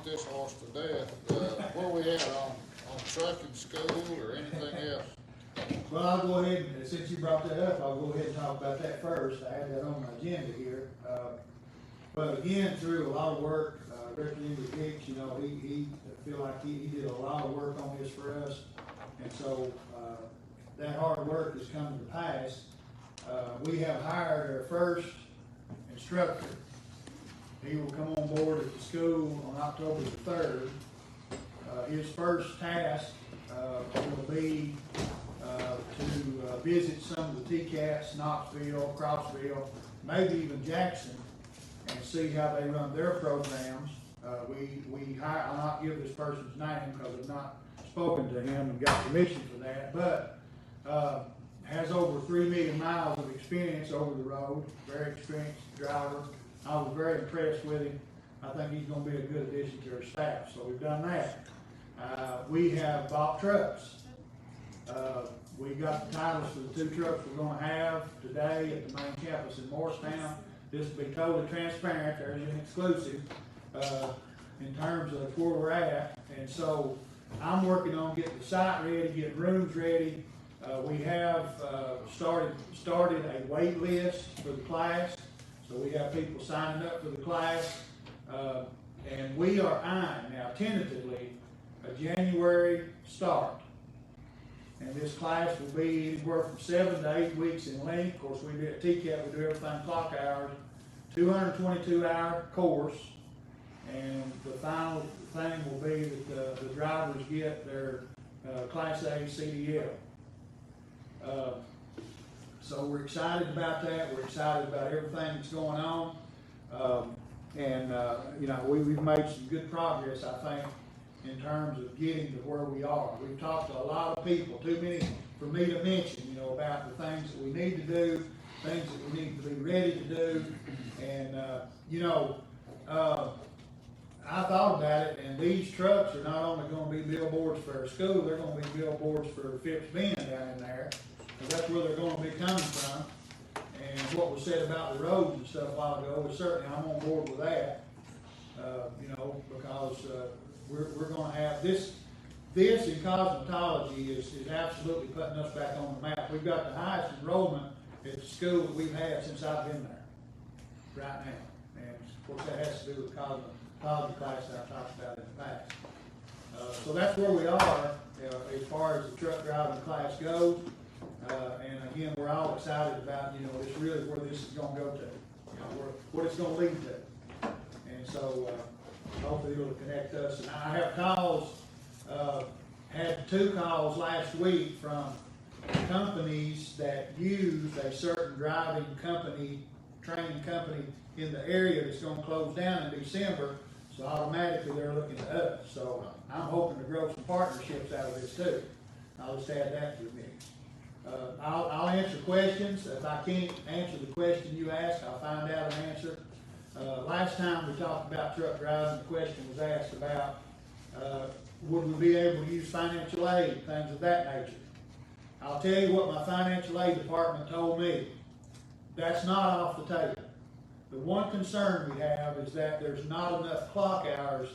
beat this horse to death. Where we at on trucking school or anything else? Well, I'll go ahead, and since you brought that up, I'll go ahead and talk about that first. I had that on my agenda here. But again, through a lot of work, Representative Hicks, he feel like he did a lot of work on this for us. And so, that hard work has come to pass. We have hired our first instructor. He will come on board at the school on October the 3rd. His first task will be to visit some of the TCATs, Knoxville, Crossville, maybe even Jackson, and see how they run their programs. We hire, I'll not give this person's name because I've not spoken to him and got permission for that, but has over 3 million miles of experience over the road, very experienced driver. I was very impressed with him. I think he's going to be a good addition to our staff, so we've done that. We have bought trucks. We got the titles for the 2 trucks we're going to have today at the main campus in Morristown. This will be totally transparent. There's an exclusive in terms of where we're at. And so I'm working on getting the site ready, getting rooms ready. We have started a wait list for the class. So we have people signing up for the class. And we are eyeing now tentatively a January start. And this class will be anywhere from 7 to 8 weeks in length. Of course, we do at TCAT, we do everything clock hours, 222-hour course. And the final thing will be that the drivers get their Class A CDL. So we're excited about that. We're excited about everything that's going on. We've made some good progress, I think, in terms of getting to where we are. We've talked to a lot of people, too many for me to mention, about the things that we need to do, things that we need to be ready to do. And, I thought about it, and these trucks are not only going to be billboards for our school, they're going to be billboards for Phipps Bend down in there, because that's where they're going to be coming from. And what was said about the roads and stuff a while ago is certainly I'm on board with that, because we're going to have this in cosmetology is absolutely putting us back on the map. We've got the highest enrollment at the school that we've had since I've been there right now. And of course that has to do with the cosmetology class that I talked about in the past. So that's where we are as far as the truck driving class goes. And again, we're all excited about, this really where this is going to go to, what it's going to lead to. And so hopefully it'll connect us. And I have calls, had 2 calls last week from companies that use a certain driving company, training company in the area that's going to close down in December. So automatically they're looking to us. So I'm hoping to grow some partnerships out of this too. I'll just add that to the mix. I'll answer questions. If I can't answer the question you ask, I'll find out an answer. Last time we talked about truck driving, the question was asked about would we be able to use financial aid, things of that nature. I'll tell you what my financial aid department told me. That's not off the table. The one concern we have is that there's not enough clock hours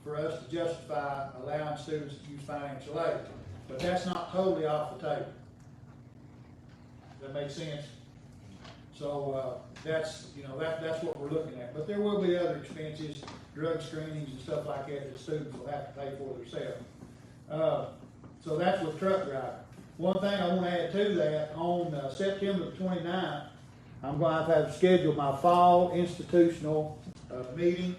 for us to justify allowing students to use financial aid. But that's not totally off the table. That makes sense? So that's what we're looking at. But there will be other expenses, drug screenings and stuff like that that students will have to pay for themselves. So that's with truck driving. One thing I want to add to that, on September the 29th, I'm going to have scheduled my fall institutional meeting,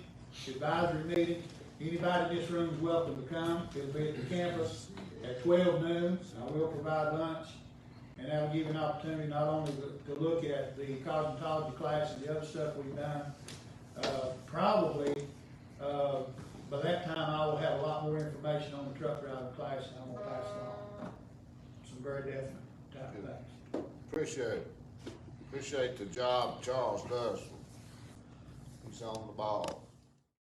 advisory meeting. Anybody in this room is welcome to come. It'll be at the campus at 12 noon. I will provide lunch. And that'll give you an opportunity not only to look at the cosmetology class and the other stuff we've done. Probably by that time I will have a lot more information on the truck driving class, and I'm going to pass along some very definite type of things. Appreciate the job Charles does. He's on the ball.